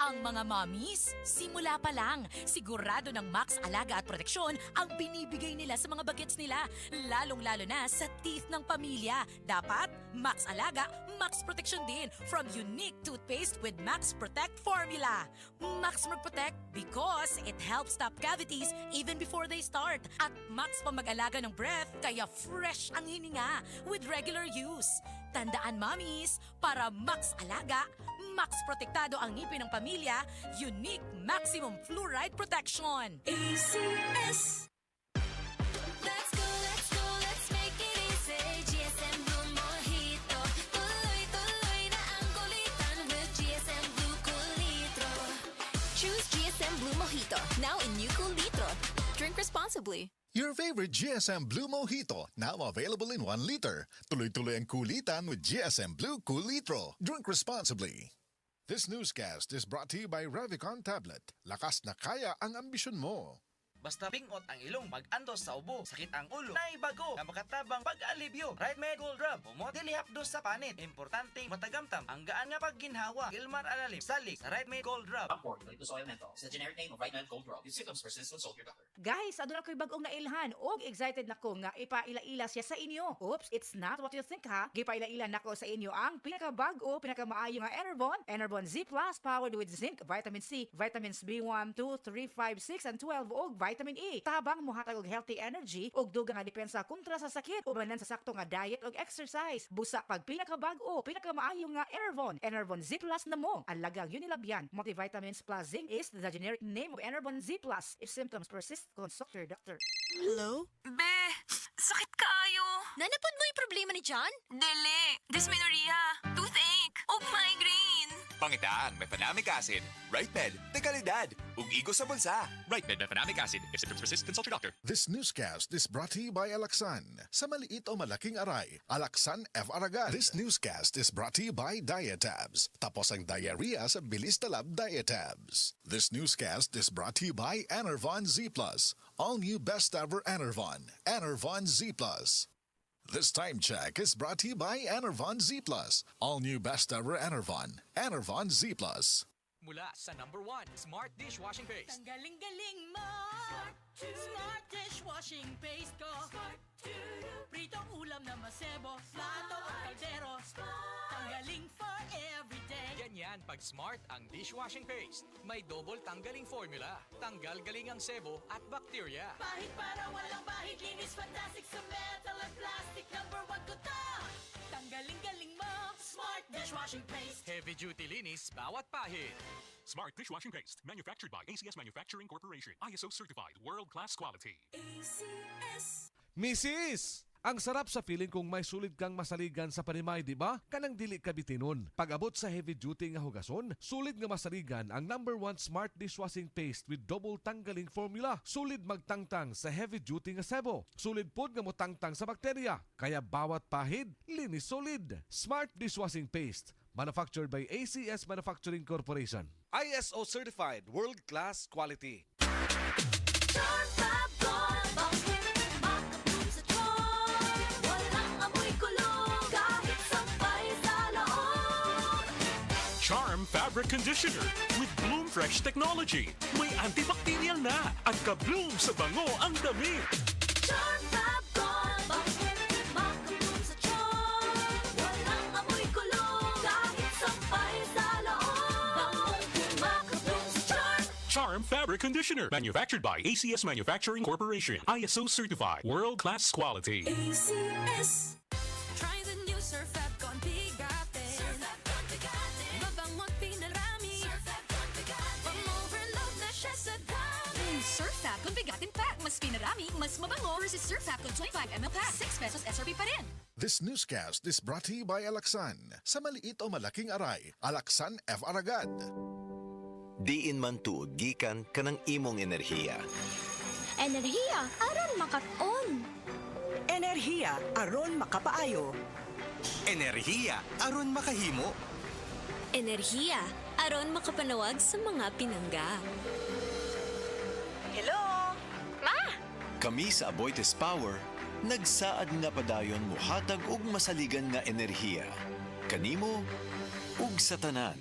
Ang mga mommies, simula pa lang, sigurado ng Max Alaga at Proteksyon ang binibigay nila sa mga bagets nila, lalong-lalo na sa teeth ng pamilya. Dapat, Max Alaga, Max Proteksyon din from unique toothpaste with Max Protect formula. Max Protect because it helps stop cavities even before they start. At Max pa mag-alaga ng breath, kaya fresh ang hininga with regular use. Tandaan, mommies, para Max Alaga, Max Protektado ang ngipin ng pamilya, unique maximum fluoride protection. ACS. Let's make it easy. GSM Blue Mojito. Tuloy-tuloy na ang kulitan with GSM Blue Cool Litro. Choose GSM Blue Mojito, now in new Cool Litro. Drink responsibly. Your favorite GSM Blue Mojito, now available in 1 liter. Tuloy-tuloy ang kulitan with GSM Blue Cool Litro. Drink responsibly. This newscast is brought to you by Revicon Tablet. Lakas na kaya ang ambisyon mo. Basta pingot ang ilong, mag-andos sa ubo, sakit ang ulo, naibago, na makatabang pag-alibyo. Right Med Gold Rub, umot, dilihapdos sa panit. Importante, matagamtam, ang gaan nga pagginhawa. Ilmar alalim, salik sa Right Med Gold Rub. Formulated with soil menthol. It's the generic name of Right Med Gold Rub. If symptoms persist, consult your doctor. Guys, aduna ko'y bagong nailhan og excited na ko nga ipaila-ila siya sa inyo. Oops, it's not what you think ha. Gipaila-ila nako sa inyo ang pinakabago, pinakamaayo nga Enervon Z Plus powered with zinc, vitamin C, vitamins B1, 2, 3, 5, 6, and 12 og vitamin E. Tabang muhatag og healthy energy og dugang nga depensa kontra sa sakit ubanan sa sakto nga diet og exercise. Busa pag pinakabago, pinakamaayo nga Enervon Z Plus na mo. Ang lagang Unilabyan multivitamins plus zinc is the generic name of Enervon Z Plus. If symptoms persist, consult your doctor. Hello? Be, sakit kaayo. Nanapod mo yung problema ni John? Dili, dysmenorrhea, toothache, ug migraine. Pangitaan, mefenamic acid. Right Med, de kalidad. Ug igo sa bulsa. Right Med mefenamic acid. If symptoms persist, consult your doctor. This newscast is brought to you by Alaxan. Sa maliit o malaking aray, Alaxan F. Aragad. This newscast is brought to you by Diatabs. Tapos ang diarrhea sa bilis talab Diatabs. This newscast is brought to you by Enervon Z Plus. All new best ever Enervon. Enervon Z Plus. This time check is brought to you by Enervon Z Plus. All new best ever Enervon. Enervon Z Plus. Mula sa #1 Smart Dishwashing Paste. Ang galing-galing mo! Smart dishwashing paste ko. Pritong ulam na masebo, plato o kaldero. Tanggaling for everyday. Ganyan pag Smart ang dishwashing paste. May double tanggaling formula. Tanggal galing ang sebo at bacteria. Bahid para walang bahid, linis fantastic sa metal at plastic. #1 ko to! Tanggaling-galing mo! Smart dishwashing paste. Heavy duty linis bawat pahid. Smart Dishwashing Paste, manufactured by ACS Manufacturing Corporation. ISO certified, world-class quality. ACS. Mrs. Ang sarap sa feeling kung may sulit kang masaligan sa panimay, di ba? Kanang dili ka bitinon. Pag-abot sa heavy duty nga hugason, sulit nga masaligan ang #1 Smart Dishwashing Paste with double tanggaling formula. Sulit magtangtang sa heavy duty nga sebo. Sulit pod nga motangtang sa bakterya. Kaya bawat pahid, linis solid. Smart Dishwashing Paste. Manufactured by ACS Manufacturing Corporation. ISO certified, world-class quality. Charm Fabric Conditioner with Bloom Fresh Technology. May antibacterial na at ka-bloom sa bango ang damit. Charm Fab Gold. Makabloom sa charm. Walang amoy kulong. Kahit sampay sa loob. Makabloom sa charm. Charm Fabric Conditioner, manufactured by ACS Manufacturing Corporation. ISO certified, world-class quality. ACS. Try the new Surf Fabcon Bigate. Surf Fabcon Bigate. Mabango't pinarami. Surf Fabcon Bigate. Pang-overload na siya sa dami. Surf Fabcon Bigatin Pack. Mas pinarami, mas mabango versus Surf Fabcon 25ml pack. 6 pesos SRP pa rin. This newscast is brought to you by Alaxan. Sa maliit o malaking aray, Alaxan F. Aragad. Diin man tuod gikan kanang imong enerhiya. Enerhiya aron makat-on. Enerhiya aron makapaayo. Enerhiya aron makahimo. Enerhiya aron makapanawag sa mga pinangga. Hello? Kami sa Aboitiz Power, nagsaad nga padayon muhatag og masaligan nga enerhiya. Kanimo ug sa tanan.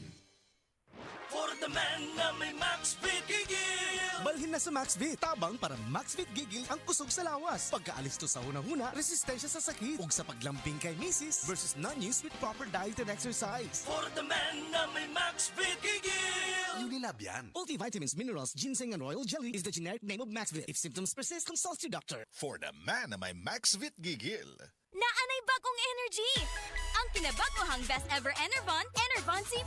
the man na may Maxvit Gigil! Balhin na sa Maxvit. Tabang para Maxvit Gigil ang kusog sa lawas. Pagkaalis to sa unang-una, resistensya sa sakit. Ug sa paglambing kay misis versus non-use with proper diet and exercise. For the man na may Maxvit Gigil! Unilab yan. Multivitamins, minerals, ginseng, and royal jelly is the generic name of Maxvit. If symptoms persist, consult your doctor. For the man na may Maxvit Gigil. Naanay bagong energy! Ang kinabagohang best ever Enervon, Enervon C+.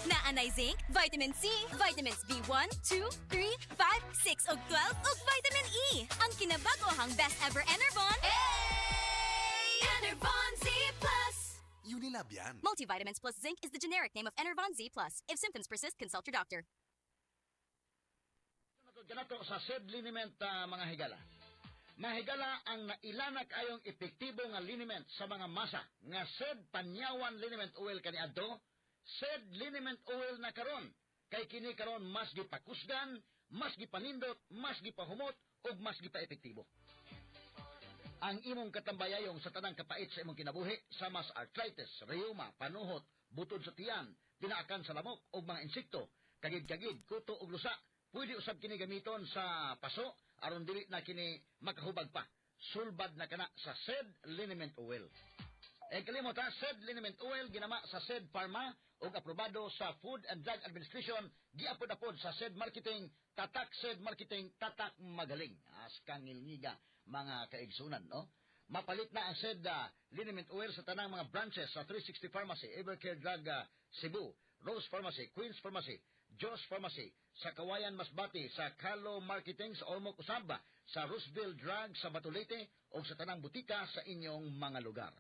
Naanay zinc, vitamin C, vitamins B1, 2, 3, 5, 6 ug 12 ug vitamin E. Ang kinabagohang best ever Enervon, Enervon C+. Unilab yan. Multivitamins plus zinc is the generic name of Enervon Z+. If symptoms persist, consult your doctor. Ganato sa SED liniment mga higala. Mahigala ang nailanak ayong epektibo nga liniment sa mga masa nga SED panyawan liniment oil kaniadto, SED liniment oil na karon kay kini karon mas gipakusgan, mas gipanindot, mas gipahumot ug mas gipaepektibo. Ang imong katambayayong sa tanang kapait sa imong kinabuhi sa mas arthritis, rheuma, panuhot, butod sa tiyan, tinaakan sa lamok ug mga insekto, kagid-kagid, kuto ug lusa, pwede usab kini gamiton sa paso aron dili na kini makahubag pa. Sulbad na kana sa SED liniment oil. Kalimot ha, SED liniment oil ginama sa SED Pharma ug aprobado sa Food and Drug Administration, giapod-apod sa SED Marketing, tatak SED Marketing, tatak magaling. As kangilngiga mga kaigsunan, no? Mapalit na ang SED liniment oil sa tanang mga branches sa 360 Pharmacy, Evercare Drug Cebu, Rose Pharmacy, Queen's Pharmacy, Joss Pharmacy, sa Kawayan Masbati, sa Carlo Marketing sa Ormoc Usaba, sa Roosevelt Drug sa Batulete o sa tanang butika sa inyong mga lugar.